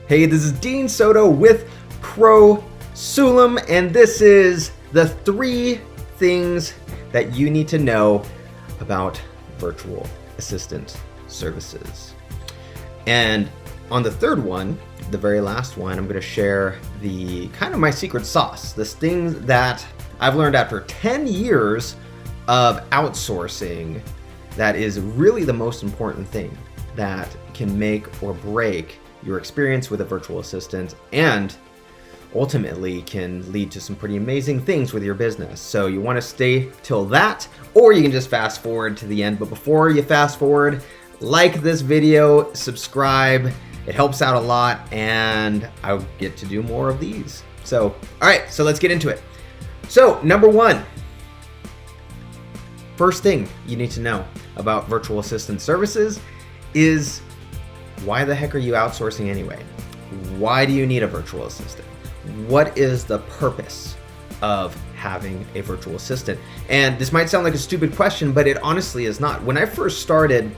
Hey, this is Dean Soto with ProSulam, and this is the 3 things that you need to know about virtual assistant services. And on the third one, the very last one, I'm going to share the kind of my secret sauce, this thing that I've learned after 10 years of outsourcing that is really the most important thing that can make or break your experience with a virtual assistant and ultimately can lead to some pretty amazing things with your business. So you want to stay till that, or you can just fast forward to the end. But before you fast forward, like this video, subscribe. It helps out a lot, and I'll get to do more of these. So, all right, so let's get into it. So, number 1, first thing you need to know about virtual assistant services is, why the heck are you outsourcing anyway? Why do you need a virtual assistant? What is the purpose of having a virtual assistant? And this might sound like a stupid question, but it honestly is not. When I first started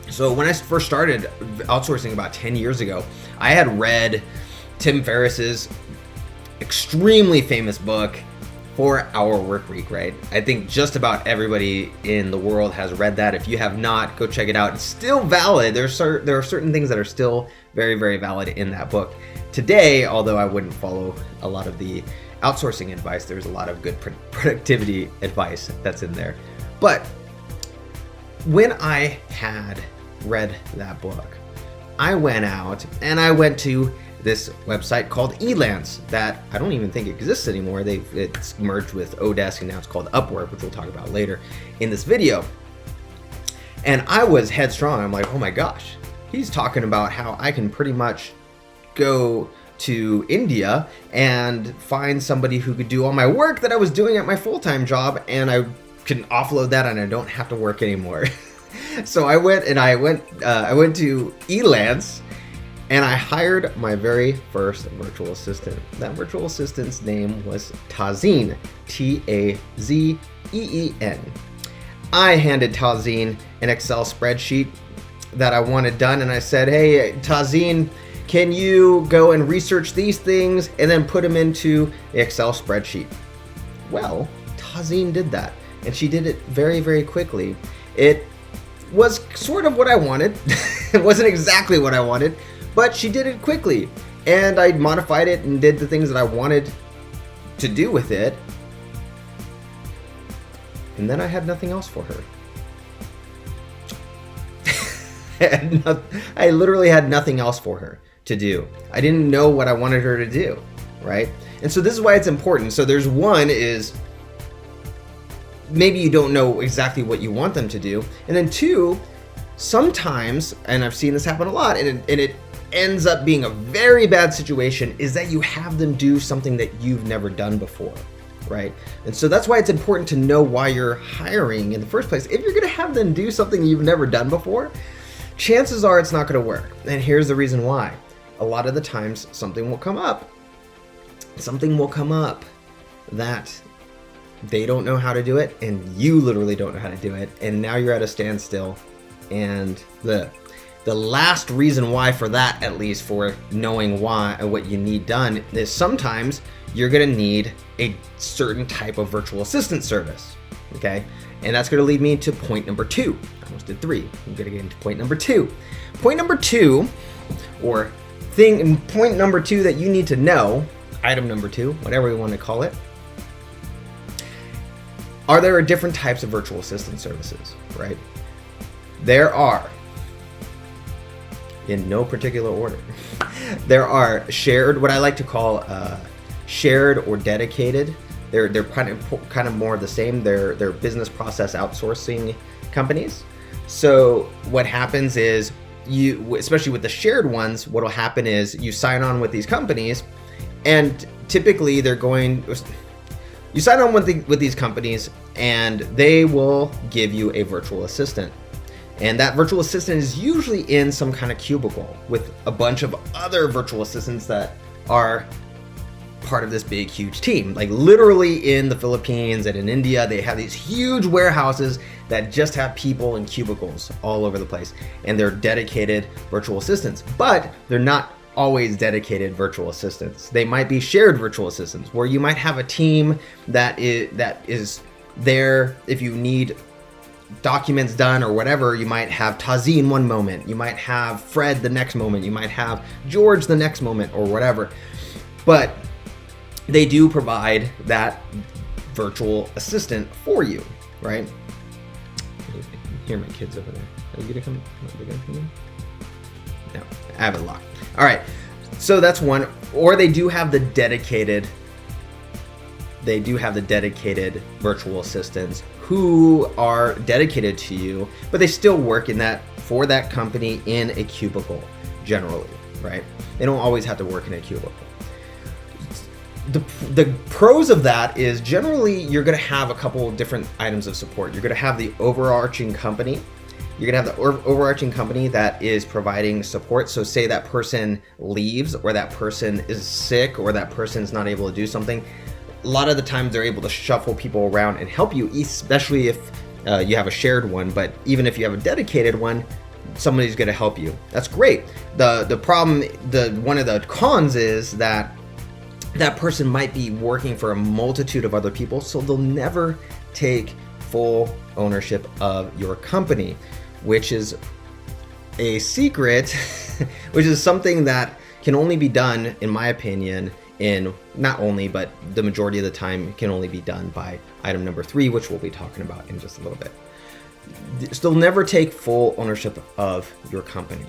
outsourcing about 10 years ago, I had read Tim Ferriss's extremely famous book, 4-Hour Workweek, right? I think just about everybody in the world has read that. If you have not, go check it out. It's still valid. There are certain things that are still very, very valid in that book today, although I wouldn't follow a lot of the outsourcing advice. There's a lot of good productivity advice that's in there. But when I had read that book, I went out and I went to this website called Elance that I don't even think exists anymore. It's merged with Odesk and now it's called Upwork, which we'll talk about later in this video. And I was headstrong. I'm like, oh my gosh, he's talking about how I can pretty much go to India and find somebody who could do all my work that I was doing at my full-time job, and I can offload that and I don't have to work anymore. So I went to Elance and I hired my very first virtual assistant. That virtual assistant's name was Tazeen, Tazeen. I handed Tazeen an Excel spreadsheet that I wanted done, and I said, hey, Tazeen, can you go and research these things and then put them into the Excel spreadsheet? Well, Tazeen did that, and she did it very, very quickly. It was sort of what I wanted. It wasn't exactly what I wanted, but she did it quickly, and I modified it and did the things that I wanted to do with it. And then I had nothing else for her. I literally had nothing else for her to do. I didn't know what I wanted her to do, right? And so this is why it's important. So there's one is, maybe you don't know exactly what you want them to do. And then 2, sometimes, and I've seen this happen a lot, and it ends up being a very bad situation, is that you have them do something that you've never done before, right? And so that's why it's important to know why you're hiring in the first place. If you're going to have them do something you've never done before, chances are it's not going to work. And here's the reason why. A lot of the times something will come up that they don't know how to do it, and you literally don't know how to do it, and now you're at a standstill. And the last reason why for that, at least for knowing why what you need done, is sometimes you're going to need a certain type of virtual assistant service, okay? And that's going to lead me to point number 2. I almost did 3. I'm going to get into point number 2. Point number 2, or point number 2 that you need to know, item number 2, whatever you want to call it, are there different types of virtual assistant services, right? There are, in no particular order, there are shared, what I like to call shared or dedicated. They're kind of more of the same. They're business process outsourcing companies. So what happens is, especially with the shared ones, what will happen is you sign on with these companies, and typically you sign on with these companies, and they will give you a virtual assistant. And that virtual assistant is usually in some kind of cubicle with a bunch of other virtual assistants that are part of this big, huge team. Like literally in the Philippines and in India, they have these huge warehouses that just have people in cubicles all over the place. And they're dedicated virtual assistants, but they're not always dedicated virtual assistants. They might be shared virtual assistants, where you might have a team that is there if you need documents done or whatever. You might have Tazi one moment, you might have Fred the next moment, you might have George the next moment, or whatever. But they do provide that virtual assistant for you, right? I hear my kids over there. Are you gonna come? Are they gonna come in? No, I have it locked. All right, so that's one. Or they do have the dedicated virtual assistants who are dedicated to you, but they still work for that company in a cubicle generally, right? They don't always have to work in a cubicle. The pros of that is generally you're going to have a couple of different items of support. You're going to have the overarching company. You're going to have the overarching company that is providing support. So say that person leaves, or that person is sick, or that person is not able to do something. A lot of the times they're able to shuffle people around and help you, especially if you have a shared one. But even if you have a dedicated one, somebody's going to help you. That's great. The problem, one of the cons is that person might be working for a multitude of other people, so they'll never take full ownership of your company, which is a secret, which is something that can only be done, in my opinion, not only, but the majority of the time can only be done by item number 3, which we'll be talking about in just a little bit. So they'll never take full ownership of your company.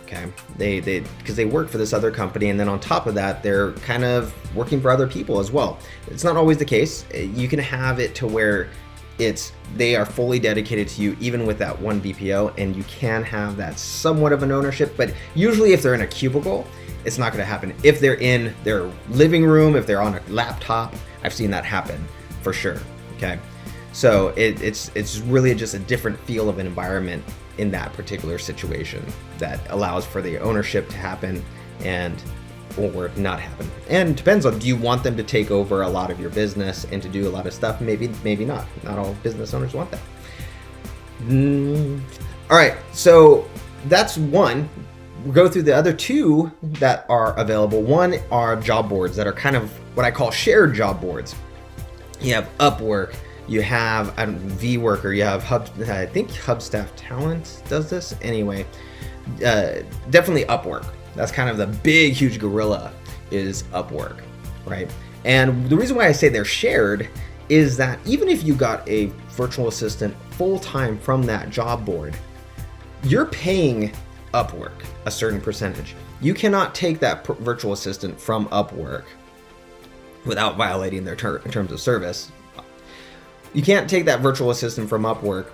Okay, because they work for this other company, and then on top of that, they're kind of working for other people as well. It's not always the case. You can have it to where they are fully dedicated to you, even with that one BPO, and you can have that somewhat of an ownership. But usually, if they're in a cubicle, it's not going to happen. If they're in their living room, if they're on a laptop, I've seen that happen for sure. Okay, so it's really just a different feel of an environment in that particular situation that allows for the ownership to happen or not happen. And it depends on, do you want them to take over a lot of your business and to do a lot of stuff? Maybe not. Not all business owners want that. All right, so that's one. We'll go through the other two that are available. One are job boards that are kind of what I call shared job boards. You have Upwork, you have VWorker, you have I think Hubstaff Talent does this. Anyway, definitely Upwork. That's kind of the big, huge gorilla is Upwork, right? And the reason why I say they're shared is that even if you got a virtual assistant full-time from that job board, you're paying Upwork a certain percentage. You cannot take that virtual assistant from Upwork without violating their terms of service. You can't take that virtual assistant from Upwork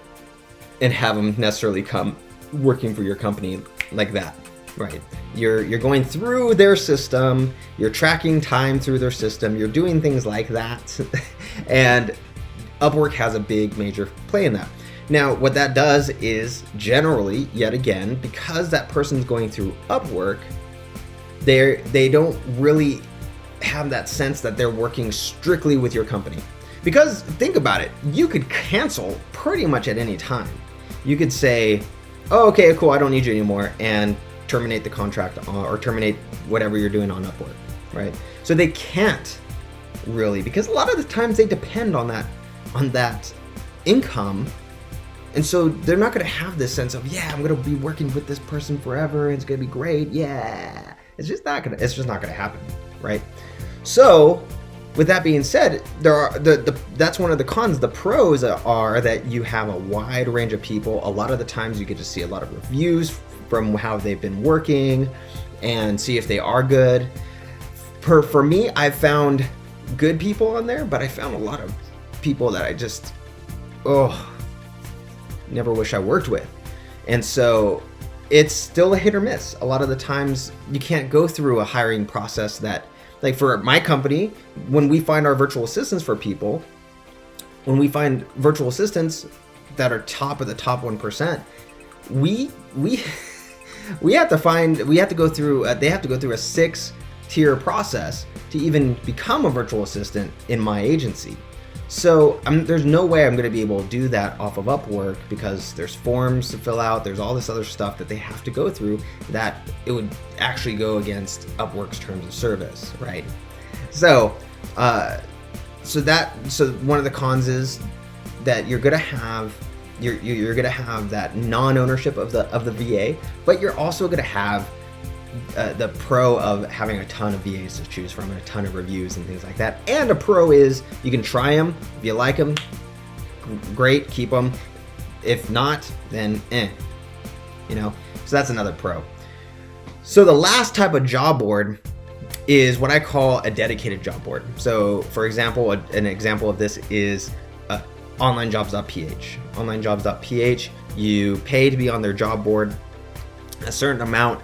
and have them necessarily come working for your company like that, right? You're going through their system, you're tracking time through their system, you're doing things like that, and Upwork has a big major play in that. Now, what that does is generally, yet again, because that person's going through Upwork, they don't really have that sense that they're working strictly with your company. Because think about it, you could cancel pretty much at any time. You could say, oh, okay, cool, I don't need you anymore, and terminate the contract or terminate whatever you're doing on Upwork, right? So they can't really, because a lot of the times they depend on that income. And so they're not going to have this sense of, yeah, I'm going to be working with this person forever, and it's going to be great. Yeah, it's just not going to happen, right? So with that being said, that's one of the cons. The pros are that you have a wide range of people. A lot of the times you get to see a lot of reviews from how they've been working and see if they are good. For me, I've found good people on there, but I found a lot of people that I just, never wish I worked with. And so it's still a hit or miss. A lot of the times you can't go through a hiring process that, like for my company, when we find our virtual assistants for people, when we find virtual assistants that are top of the top 1%, we have to go through a 6-tier process to even become a virtual assistant in my agency. So there's no way I'm going to be able to do that off of Upwork, because there's forms to fill out, there's all this other stuff that they have to go through that it would actually go against Upwork's terms of service, right? So so one of the cons is that you're going to have you're going to have that non-ownership of the VA, but you're also going to have the pro of having a ton of VAs to choose from and a ton of reviews and things like that. And a pro is you can try them. If you like them, great, keep them. If not, then so that's another pro. So the last type of job board is what I call a dedicated job board. So for example, an example of this is onlinejobs.ph. Onlinejobs.ph, you pay to be on their job board a certain amount,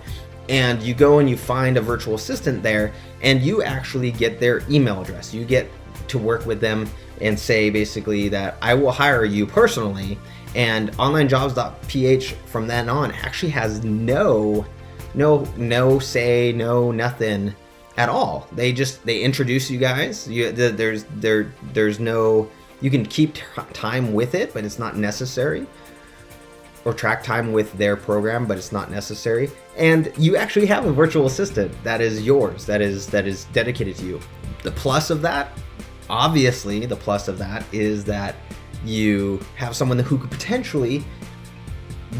and you go and you find a virtual assistant there, and you actually get their email address. You get to work with them and say basically that I will hire you personally, and onlinejobs.ph from then on actually has no say, no nothing at all. They introduce you guys. There's no, you can keep time with it, but it's not necessary. Or track time with their program, but it's not necessary. And you actually have a virtual assistant that is yours, that is dedicated to you. The plus of that, obviously, is that you have someone who could potentially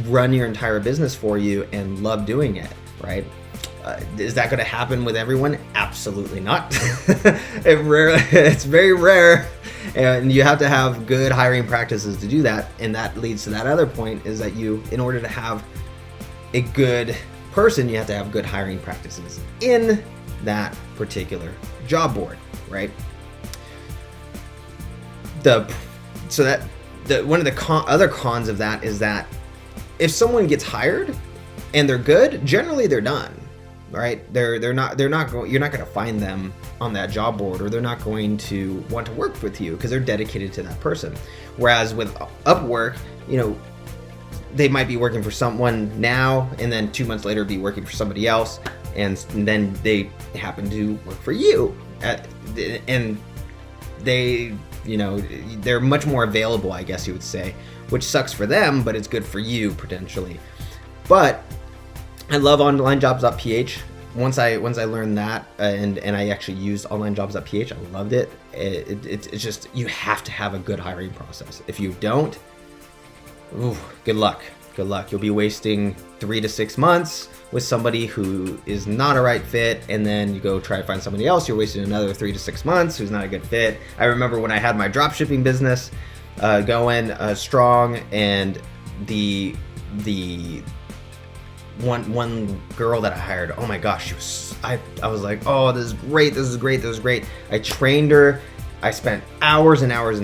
run your entire business for you and love doing it, right? Is that going to happen with everyone? Absolutely not. It's very rare, and you have to have good hiring practices to do that. And that leads to that other point, is that in order to have a good person, you have to have good hiring practices in that particular job board, right? One of the other cons of that is that if someone gets hired and they're good, generally they're done. Right? You're not going to find them on that job board, or they're not going to want to work with you because they're dedicated to that person. Whereas with Upwork, they might be working for someone now, and then 2 months later be working for somebody else, and then they happen to work for you, and they're much more available, I guess you would say, which sucks for them, but it's good for you potentially. But I love onlinejobs.ph. Once I learned that, and I actually used onlinejobs.ph, I loved it. It's just, you have to have a good hiring process. If you don't, good luck. You'll be wasting 3 to 6 months with somebody who is not a right fit, and then you go try to find somebody else, you're wasting another 3 to 6 months who's not a good fit. I remember when I had my dropshipping business going strong, and the one girl that I hired, oh my gosh, I was like, oh, this is great. I trained her. I spent hours and hours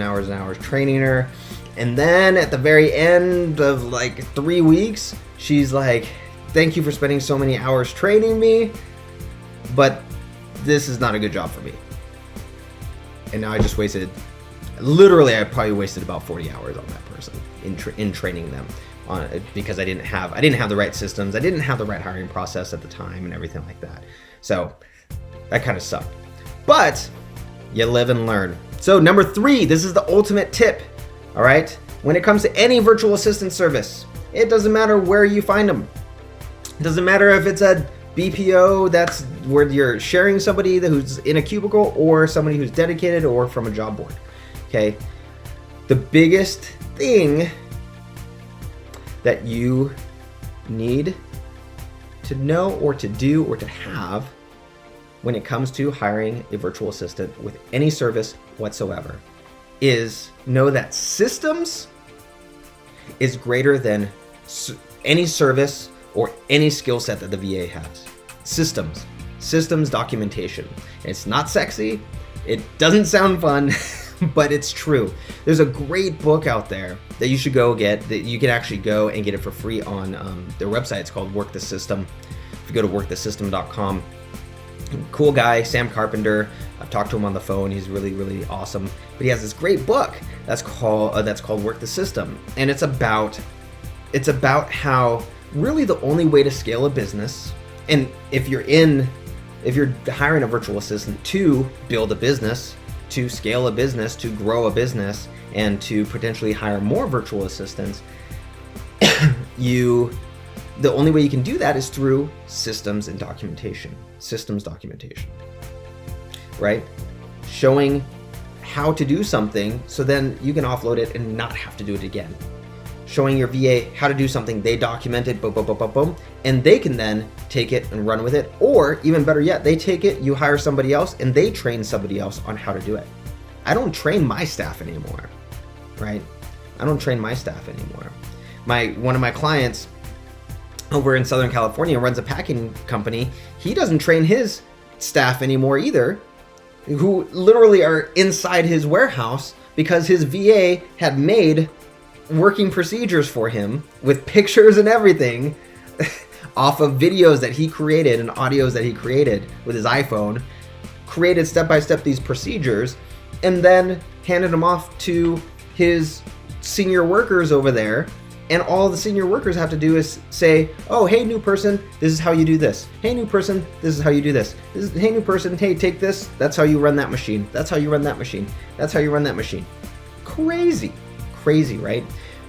training her. And then at the very end of like 3 weeks, she's like, thank you for spending so many hours training me, but this is not a good job for me. And now I just I probably wasted about 40 hours on that person in training them on it, because I didn't have the right systems. I didn't have the right hiring process at the time and everything like that. So that kind of sucked. But you live and learn. So number 3, this is the ultimate tip. All right. When it comes to any virtual assistant service, it doesn't matter where you find them. It doesn't matter if it's a BPO, that's where you're sharing somebody who's in a cubicle, or somebody who's dedicated, or from a job board. Okay. The biggest thing that you need to know, or to do, or to have when it comes to hiring a virtual assistant with any service whatsoever is know that systems is greater than any service or any skill set that the VA has. Systems documentation. It's not sexy. It doesn't sound fun, but it's true. There's a great book out there that you should go get, that you can actually go and get it for free on their website. It's called Work the System. If you go to workthesystem.com, cool guy, Sam Carpenter. I've talked to him on the phone. He's really, really awesome. But he has this great book that's called Work the System, and it's about how really the only way to scale a business, and if you're hiring a virtual assistant to build a business, to scale a business, to grow a business, and to potentially hire more virtual assistants, the only way you can do that is through systems and documentation. Systems documentation, right? Showing how to do something so then you can offload it and not have to do it again. Showing your VA how to do something, they document it, boom, boom, boom, boom, boom, and they can then take it and run with it. Or even better yet, they take it, you hire somebody else, and they train somebody else on how to do it. I don't train my staff anymore, right? I don't train my staff anymore. One of my clients over in Southern California runs a packing company. He doesn't train his staff anymore either, who literally are inside his warehouse because his VA had made working procedures for him with pictures and everything off of videos that he created and audios that he created with his iPhone, created step-by-step these procedures, and then handed them off to his senior workers over there. And all the senior workers have to do is say, oh, hey, new person, this is how you do this. Hey, new person, this is how you do this. Hey, new person, hey, take this. That's how you run that machine. That's how you run that machine. That's how you run that machine. Crazy, right?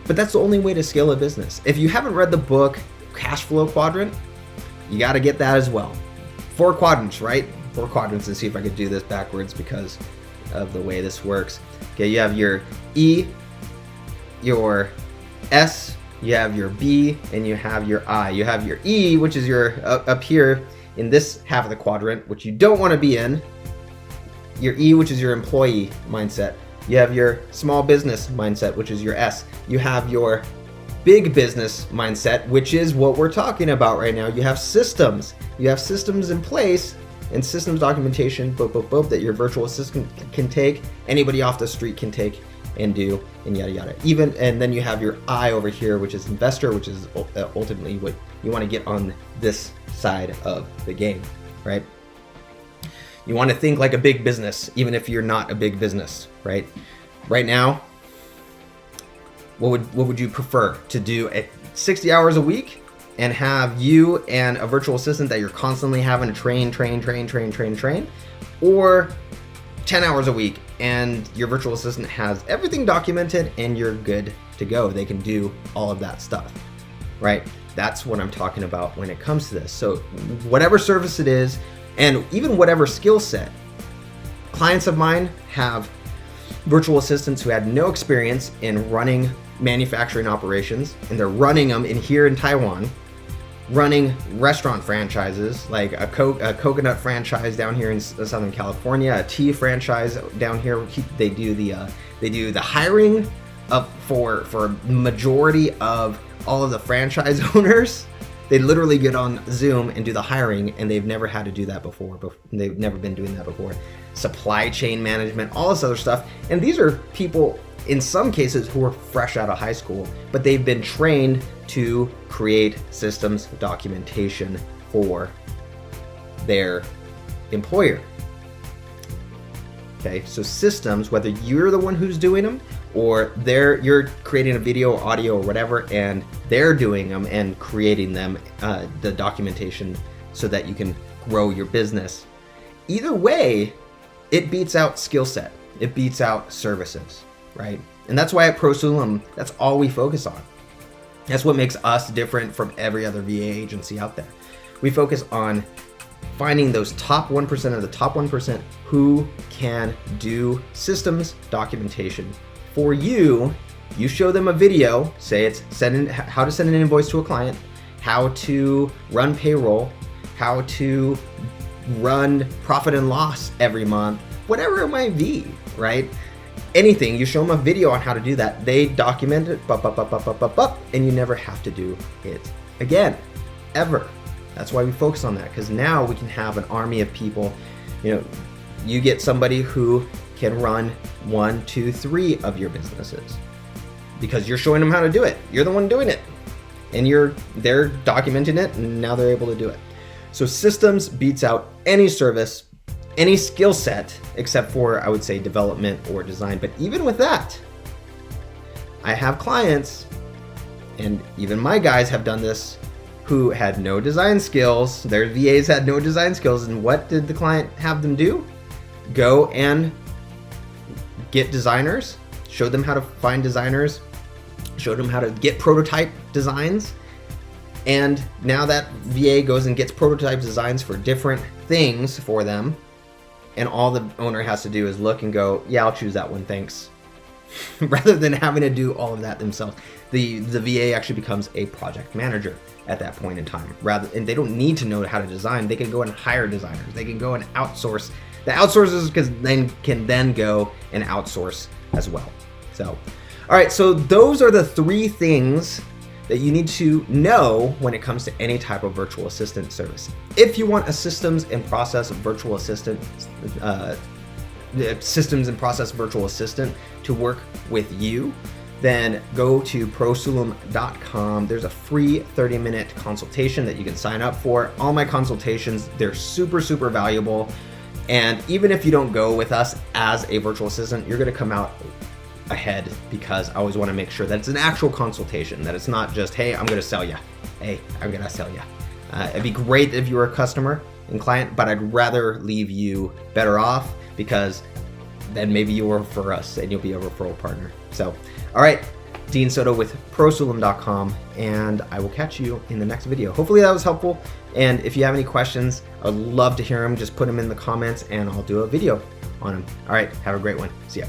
But that's the only way to scale a business. If you haven't read the book, Cash Flow Quadrant, you got to get that as well. 4 quadrants, right? 4 quadrants, and see if I could do this backwards because of the way this works. Okay, you have your E, your S, you have your B, and you have your I. You have your E, which is your up here in this half of the quadrant, which you don't want to be in. Your E, which is your employee mindset. You have your small business mindset, which is your S. You have your big business mindset, which is what we're talking about right now. You have systems. You have systems in place and systems documentation, that your virtual assistant can take, anybody off the street can take and do, and yada yada. And then you have your I over here, which is investor, which is ultimately what you want to get on this side of the game, right? You want to think like a big business, even if you're not a big business, right? Right now, what would you prefer to do at 60 hours a week and have you and a virtual assistant that you're constantly having to train, or 10 hours a week and your virtual assistant has everything documented and you're good to go? They can do all of that stuff, right? That's what I'm talking about when it comes to this. So whatever service it is, and even whatever skill set, clients of mine have virtual assistants who had no experience in running manufacturing operations, and they're running them here in Taiwan, running restaurant franchises like a coconut franchise down here in Southern California, a tea franchise down here. They do the hiring for majority of all of the franchise owners. They literally get on Zoom and do the hiring, and they've never had to do that before. They've never been doing that before. Supply chain management, all this other stuff. And these are people, in some cases, who are fresh out of high school, but they've been trained to create systems documentation for their employer. Okay, so systems, whether you're the one who's doing them or you're creating a video or audio or whatever, and they're doing them and creating them, the documentation, so that you can grow your business. Either way, it beats out skill set. It beats out services, right? And that's why at ProSulum, that's all we focus on. That's what makes us different from every other VA agency out there. We focus on finding those top 1% of the top 1% who can do systems documentation for you. You show them a video, say it's how to send an invoice to a client, how to run payroll, how to run profit and loss every month, whatever it might be, right? Anything, you show them a video on how to do that, they document it, and you never have to do it again, ever. That's why we focus on that, because now we can have an army of people. You get somebody who can run 1, 2, 3 of your businesses because you're showing them how to do it. You're the one doing it, and they're documenting it, and now they're able to do it. So systems beats out any service, any skill set, except for, I would say, development or design. But even with that, I have clients, and even my guys have done this, who had no design skills. Their VAs had no design skills, and what did the client have them do? Go and get designers, showed them how to find designers, showed them how to get prototype designs. And now that VA goes and gets prototype designs for different things for them, and all the owner has to do is look and go, yeah, I'll choose that one, thanks. Rather than having to do all of that themselves. The VA actually becomes a project manager at that point in time. And they don't need to know how to design. They can go and hire designers. They can go and outsource. The outsources can then go and outsource as well. So, all right, so those are the 3 things that you need to know when it comes to any type of virtual assistant service. If you want a systems and process virtual assistant to work with you, then go to prosulum.com. There's a free 30-minute consultation that you can sign up for. All my consultations, they're super, super valuable. And even if you don't go with us as a virtual assistant, you're gonna come out ahead, because I always wanna make sure that it's an actual consultation, that it's not just, hey, I'm gonna sell you. Hey, I'm gonna sell you. It'd be great if you were a customer and client, but I'd rather leave you better off, because then maybe you'll refer us and you'll be a referral partner. So, all right, Dean Soto with prosulum.com, and I will catch you in the next video. Hopefully that was helpful. And if you have any questions, I would love to hear them. Just put them in the comments and I'll do a video on them. All right, have a great one. See ya.